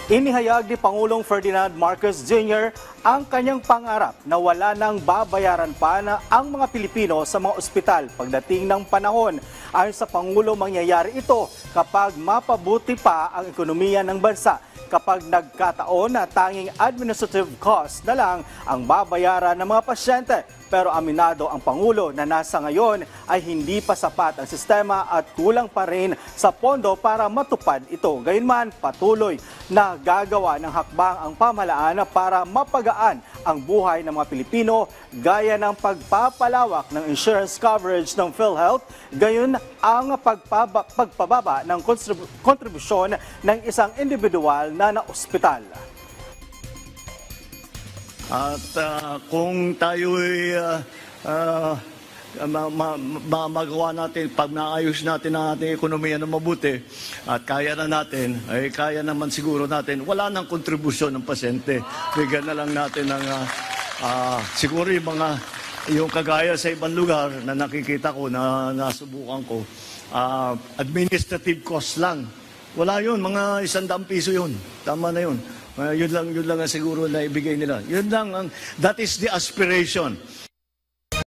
Inihayag ni Pangulong Ferdinand Marcos Jr. ang kanyang pangarap na wala nang babayaran pa na ang mga Pilipino sa mga ospital pagdating ng panahon. Ayon sa Pangulo, mangyayari ito kapag mapabuti pa ang ekonomiya ng bansa. Kapag nagkataon na tanging administrative cost na lang ang babayaran ng mga pasyente. Pero aminado ang Pangulo na nasa ngayon ay hindi pa sapat ang sistema at kulang pa rin sa pondo para matupad ito. Gayunman, patuloy na gagawa ng hakbang ang pamahalaan para mapagaan ang buhay ng mga Pilipino gaya ng pagpapalawak ng insurance coverage ng PhilHealth, gayon ang pagpababa ng kontribusyon ng isang individual na ospital. At kung tayo'y magawa natin, pag naayos natin ang ating ekonomiya na mabuti at kaya na natin, ay kaya naman siguro natin, wala nang kontribusyon ng pasyente. Bigyan na lang natin ng siguro yung kagaya sa ibang lugar na nakikita ko, na nasubukan ko, administrative cost lang. Wala yun, mga 100 piso yun. Tama na yun. Yun lang ang siguro na ibigay nila. Yun lang, that is the aspiration.